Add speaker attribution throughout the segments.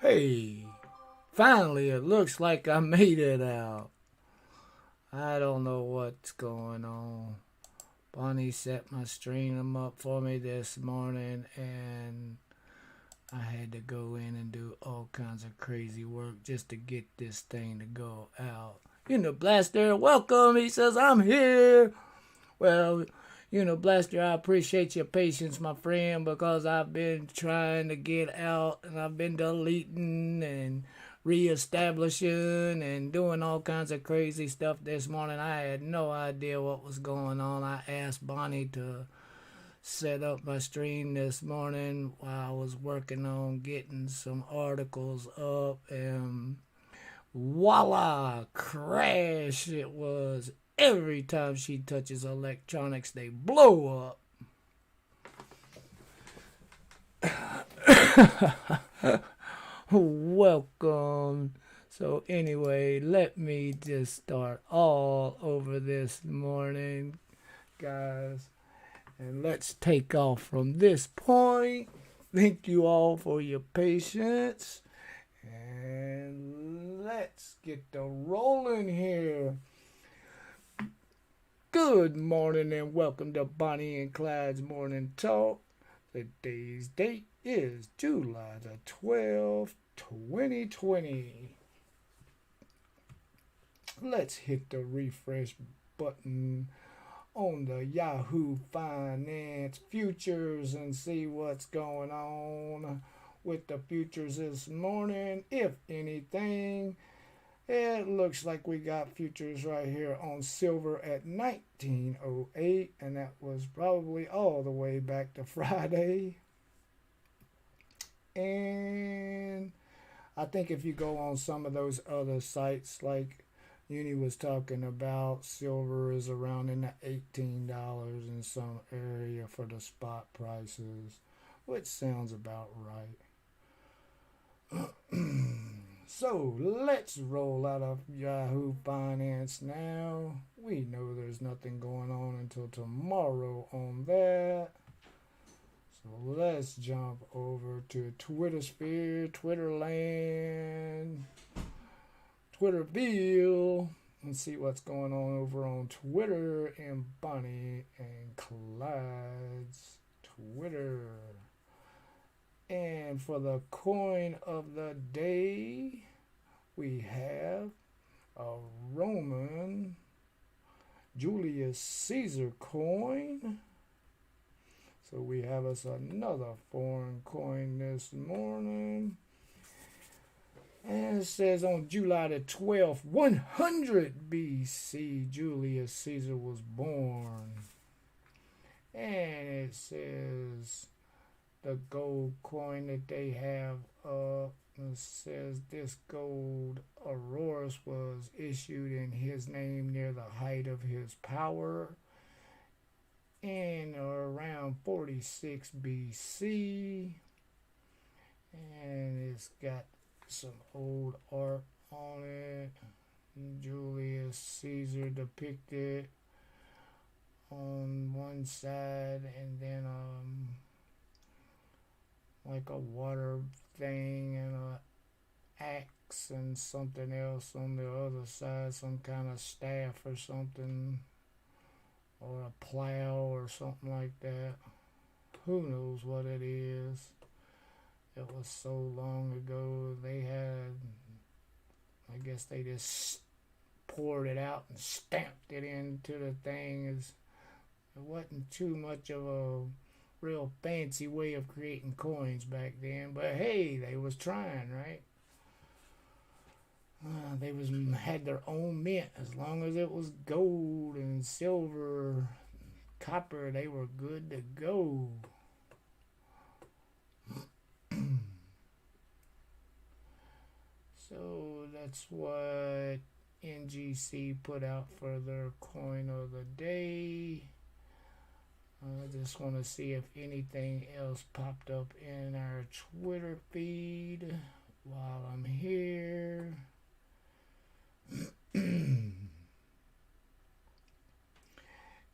Speaker 1: Hey, finally it looks like I made it out. I don't know what's going on. Bonnie set my stream up for me this morning and I had to go in and do all kinds of crazy work just to get this thing to go out. Blaster, welcome. He says, I'm here. Well, Blaster, I appreciate your patience, my friend, because I've been trying to get out and I've been deleting and reestablishing and doing all kinds of crazy stuff this morning. I had no idea what was going on. I asked Bonnie to set up my stream this morning while I was working on getting some articles up, and voila, crash it was. Every time she touches electronics, they blow up. Welcome. So, anyway, let me just start all over this morning, guys. And let's take off from this point. Thank you all for your patience. And let's get the rolling here. Good morning and welcome to Bonnie and Clyde's Morning Talk. Today's date is July the 12th, 2020. Let's hit the refresh button on the Yahoo Finance futures and see what's going on with the futures this morning. If anything, it looks like we got futures right here on silver at 1908, and that was probably all the way back to Friday. And I think if you go on some of those other sites, like Uni was talking about, silver is around in the $18 in some area for the spot prices, which sounds about right. So let's roll out of Yahoo Finance now. We know there's nothing going on until tomorrow on that. So let's jump over to Twitter Sphere, Twitterland, Twitterville, and see what's going on over on Twitter and Bonnie and Clyde's Twitter. And for the coin of the day, we have a Roman Julius Caesar coin. So we have us another foreign coin this morning. And it says on July the 12th, 100 BC, Julius Caesar was born. And it says the gold coin that they have it says this gold Aurorus was issued in his name near the height of his power in around 46 BC. And it's got some old art on it. Julius Caesar depicted on one side, and then like a water thing and a axe and something else on the other side, some kind of staff or something, or a plow or something like that. Who knows what it is? It was so long ago. I guess they just poured it out and stamped it into the thing. It wasn't too much of a real fancy way of creating coins back then, but hey, they was trying, right? They had their own mint. As long as it was gold and silver, copper, they were good to go. So that's what NGC put out for their coin of the day. I just want to see if anything else popped up in our Twitter feed while I'm here.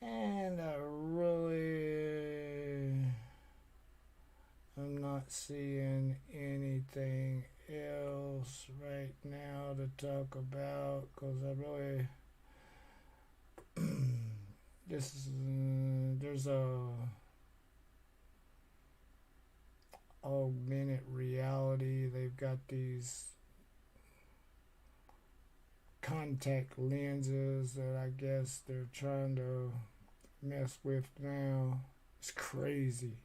Speaker 1: And I'm not seeing anything else right now to talk about because I really this is there's a augmented reality. They've got these contact lenses that I guess they're trying to mess with now. It's crazy.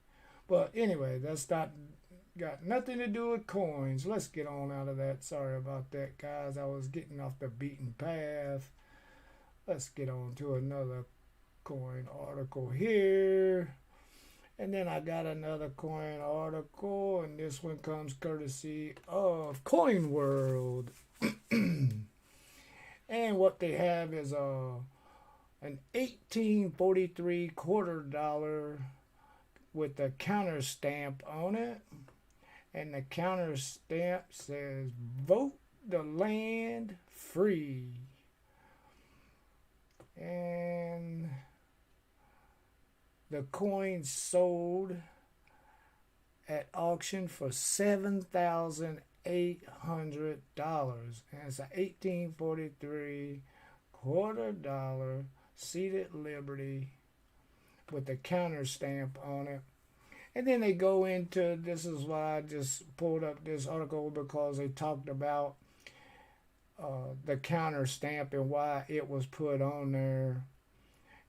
Speaker 1: But anyway, that's not got nothing to do with coins. Let's get on out of that. Sorry about that, guys. I was getting off the beaten path. Let's get on to another coin article here. And then I got another coin article, and this one comes courtesy of Coin World. And what they have is an 1843 $quarter with a counter stamp on it. And the counter stamp says, "Vote the land free." And the coin sold at auction for $7,800. And it's an 1843 $quarter seated Liberty with a counter stamp on it. And then they go into, this is why I just pulled up this article because they talked about the counter stamp and why it was put on there.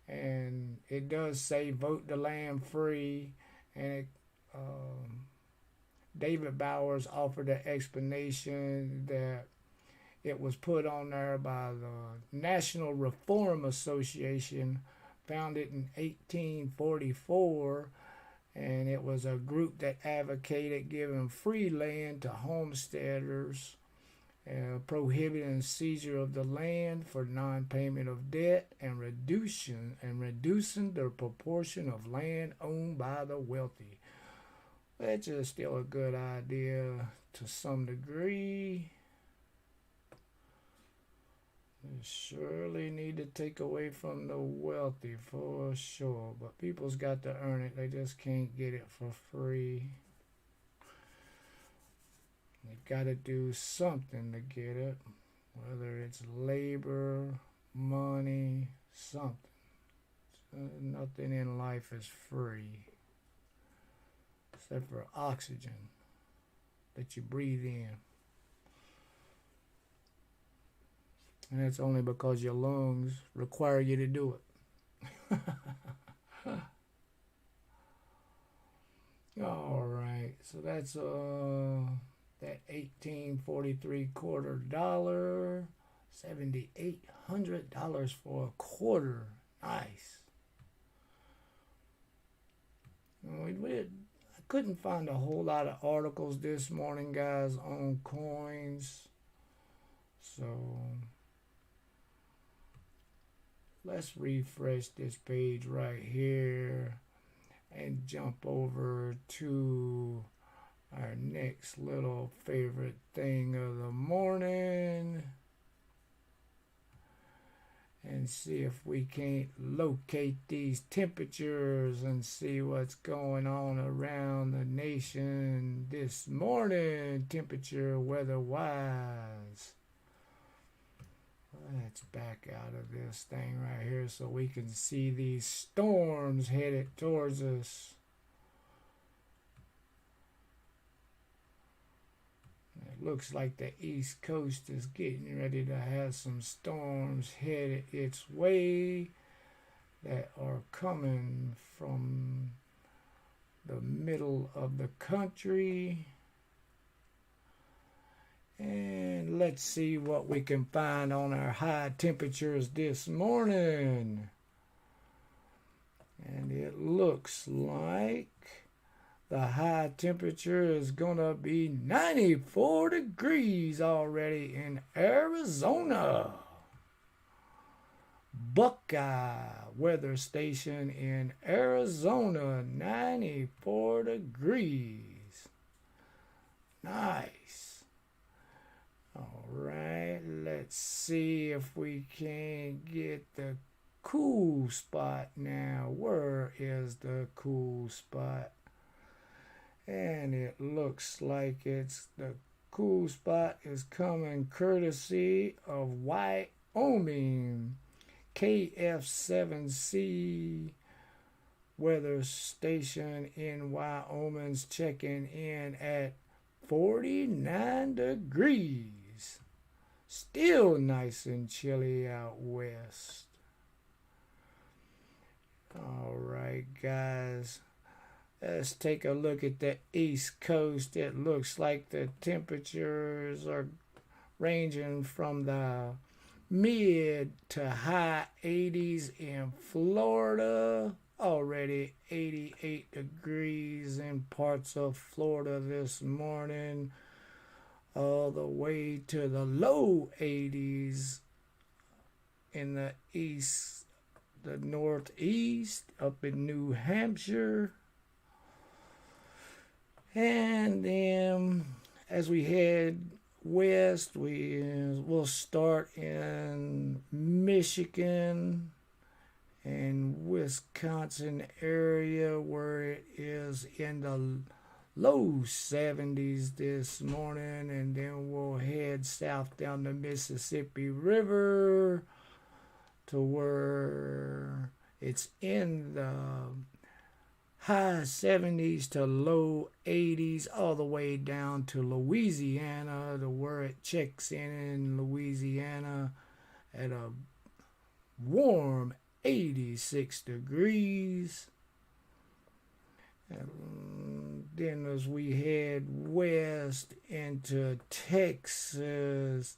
Speaker 1: And it does say vote the land free. And it, David Bowers offered an explanation that it was put on there by the National Reform Association, founded in 1844, and it was a group that advocated giving free land to homesteaders, prohibiting seizure of the land for non-payment of debt, and reducing the proportion of land owned by the wealthy. Which is still a good idea to some degree. They surely need to take away from the wealthy for sure. But people's got to earn it. They just can't get it for free. They've got to do something to get it. Whether it's labor, money, something. Nothing in life is free. Except for oxygen that you breathe in. And that's only because your lungs require you to do it. All right, so that's that 1843 $quarter, $7,800 for a quarter. Nice. I couldn't find a whole lot of articles this morning, guys, on coins. So let's refresh this page right here and jump over to our next little favorite thing of the morning and see if we can't locate these temperatures and see what's going on around the nation this morning, temperature weather-wise. Let's back out of this thing right here so we can see these storms headed towards us. It looks like the East Coast is getting ready to have some storms headed its way that are coming from the middle of the country. And let's see what we can find on our high temperatures this morning. And it looks like the high temperature is going to be 94 degrees already in Arizona. Buckeye weather station in Arizona, 94 degrees. Nice. All right, let's see if we can get the cool spot now. Where is the cool spot? And it looks like it's the cool spot is coming courtesy of Wyoming. KF7C weather station in Wyoming's checking in at 49 degrees. Still nice and chilly out west. All right, guys. Let's take a look at the East Coast. It looks like the temperatures are ranging from the mid to high 80s in Florida. Already 88 degrees in parts of Florida this morning. All the way to the low 80s in the east, the northeast, up in New Hampshire. And then as we head west, we'll start in Michigan and Wisconsin area, where it is in the low 70s this morning, and then we'll head south down the Mississippi River to where it's in the high 70s to low 80s, all the way down to Louisiana, to where it checks in Louisiana at a warm 86 degrees. And then as we head west into Texas,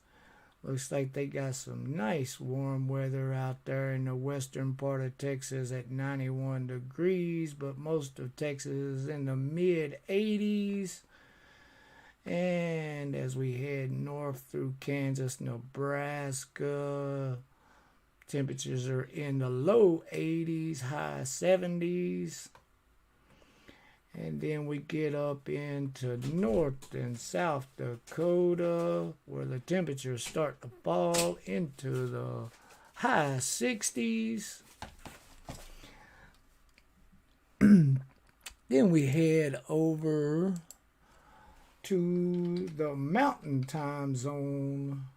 Speaker 1: looks like they got some nice warm weather out there in the western part of Texas at 91 degrees, but most of Texas is in the mid 80s. And as we head north through Kansas, Nebraska, temperatures are in the low 80s, high 70s. And then we get up into North and South Dakota, where the temperatures start to fall into the high 60s. Then we head over to the Mountain Time Zone,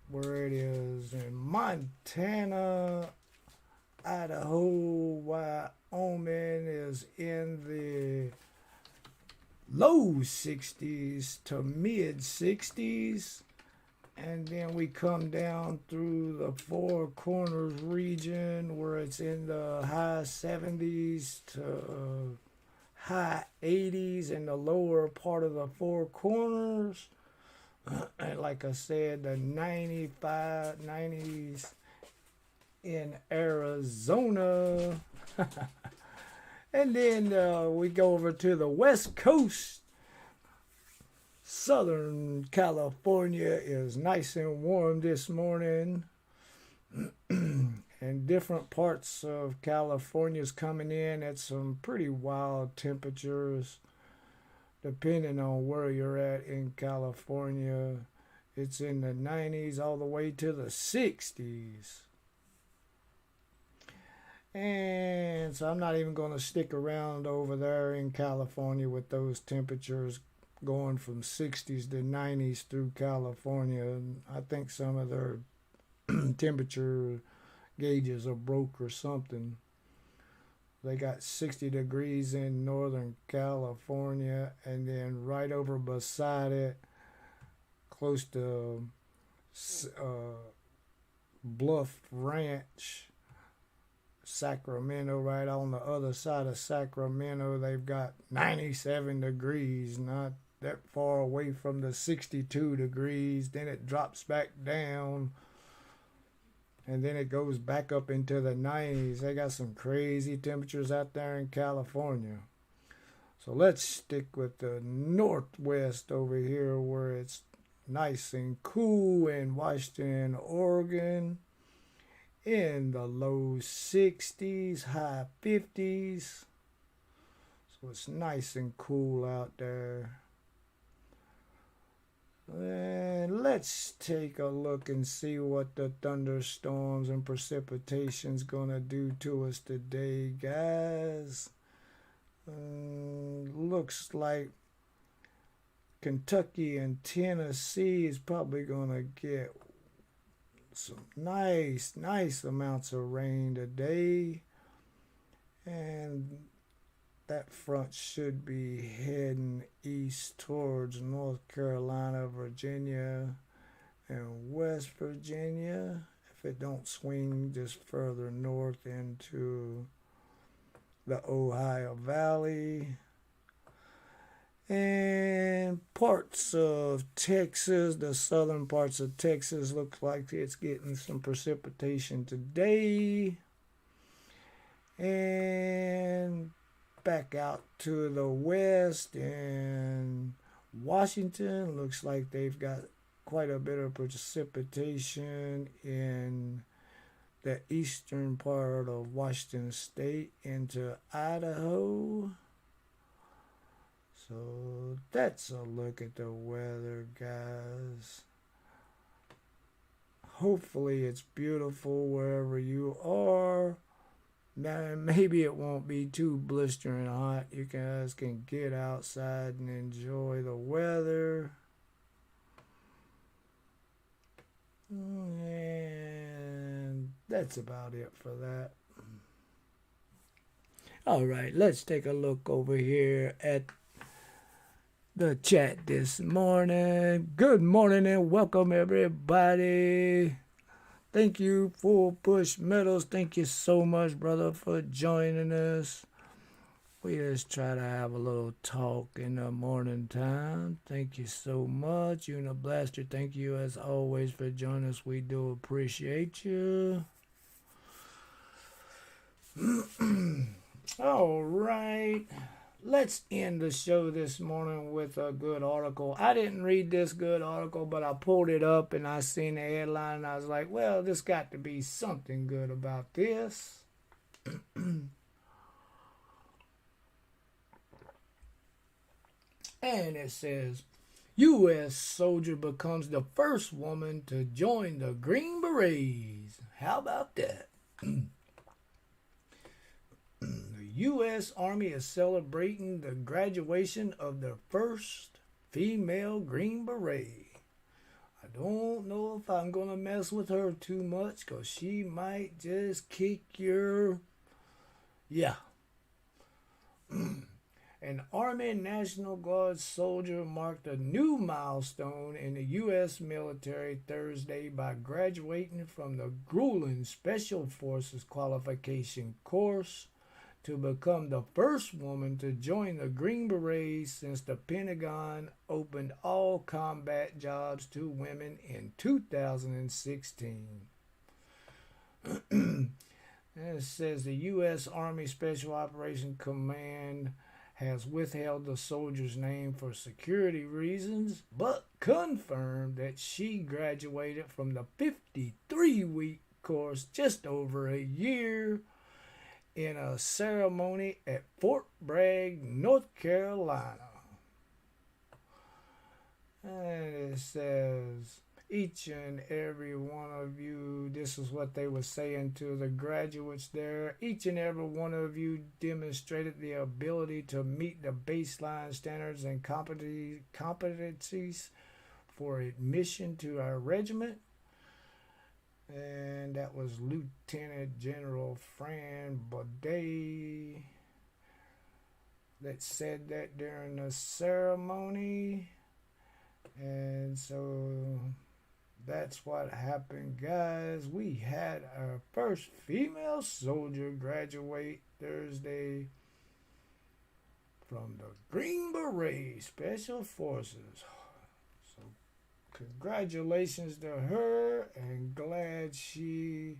Speaker 1: where it is in Montana, Idaho, Wyoming is in the low 60s to mid 60s. And then we come down through the Four Corners region, where it's in the high 70s to high 80s in the lower part of the Four Corners. And like I said, the 90s in Arizona. And then we go over to the West Coast. Southern California is nice and warm this morning. And different parts of California is coming in at some pretty wild temperatures. Depending on where you're at in California, it's in the 90s all the way to the 60s. And so I'm not even going to stick around over there in California with those temperatures going from 60s to 90s through California. I think some of their temperature gauges are broke or something. They got 60 degrees in Northern California, and then right over beside it, close to Bluff Ranch, Sacramento, right on the other side of Sacramento, they've got 97 degrees, not that far away from the 62 degrees. Then it drops back down, and then it goes back up into the 90s. They got some crazy temperatures out there in California. So let's stick with the Northwest over here, where it's nice and cool in Washington, Oregon, in the low 60s, high 50s. So it's nice and cool out there. And let's take a look and see what the thunderstorms and precipitation's gonna do to us today, guys. Looks like Kentucky and Tennessee is probably going to get some nice amounts of rain today. And that front should be heading east towards North Carolina, Virginia, and West Virginia. If it don't swing just further north into the Ohio Valley. And parts of Texas, the southern parts of Texas, looks like it's getting some precipitation today. And back out to the west, and Washington looks like they've got quite a bit of precipitation in the eastern part of Washington State into Idaho. So that's a look at the weather, guys. Hopefully it's beautiful wherever you are. Now, maybe it won't be too blistering hot. You guys can get outside and enjoy the weather. And that's about it for that. All right, let's take a look over here at the chat this morning. Good morning and welcome, everybody. Thank you, Full Push Metals. Thank you so much, brother, for joining us. We just try to have a little talk in the morning time. Thank you so much. Uniblaster, thank you as always for joining us. We do appreciate you. All right. Let's end the show this morning with a good article. I didn't read this good article, but I pulled it up and I seen the headline and I was like, well, there's got to be something good about this. And it says, U.S. soldier becomes the first woman to join the Green Berets. How about that? The U.S. Army is celebrating the graduation of their first female Green Beret. I don't know if I'm going to mess with her too much because she might just kick your... Yeah. An Army National Guard soldier marked a new milestone in the U.S. military Thursday by graduating from the grueling Special Forces qualification course to become the first woman to join the Green Berets since the Pentagon opened all combat jobs to women in 2016. And it says the U.S. Army Special Operations Command has withheld the soldier's name for security reasons, but confirmed that she graduated from the 53-week course just over a year in a ceremony at Fort Bragg, North Carolina. And it says, each and every one of you, this is what they were saying to the graduates there, each and every one of you demonstrated the ability to meet the baseline standards and competencies for admission to our regiment. And that was Lieutenant General Fran Baudet that said that during the ceremony. And so that's what happened, guys. We had our first female soldier graduate Thursday from the Green Beret Special Forces. So congratulations to her, and glad she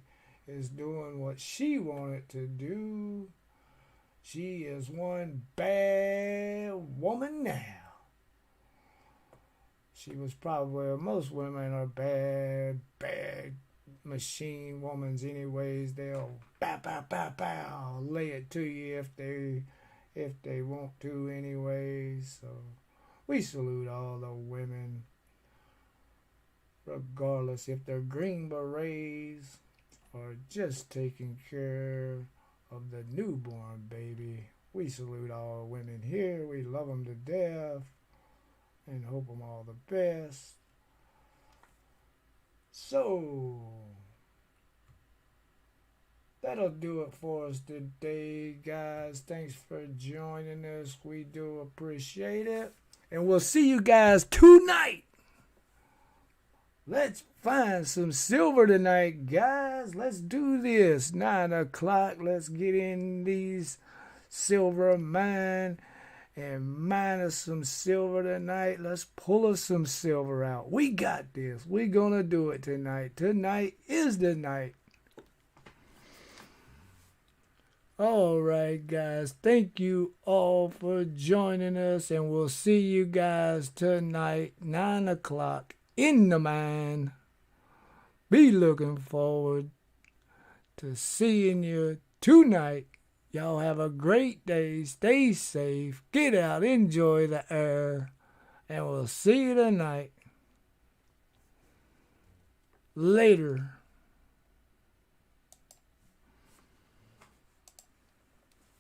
Speaker 1: is doing what she wanted to do. She is one bad woman now. She was probably, most women are bad machine womans anyways. They'll bow, lay it to you if they want to anyways. So we salute all the women, regardless if they're Green Berets or just taking care of the newborn baby. We salute all women here. We love them to death. and hope them all the best. So, that'll do it for us today, guys. Thanks for joining us. We do appreciate it. And we'll see you guys tonight. Let's find some silver tonight, guys. Let's do this. 9 o'clock. Let's get in these silver mine and mine us some silver tonight. Let's pull us some silver out. We got this. We're going to do it tonight. Tonight is the night. All right, guys. Thank you all for joining us, and we'll see you guys tonight, 9 o'clock in the mine. Be looking forward to seeing you tonight. Y'all have a great day. Stay safe. Get out. Enjoy the air. And we'll see you tonight. Later.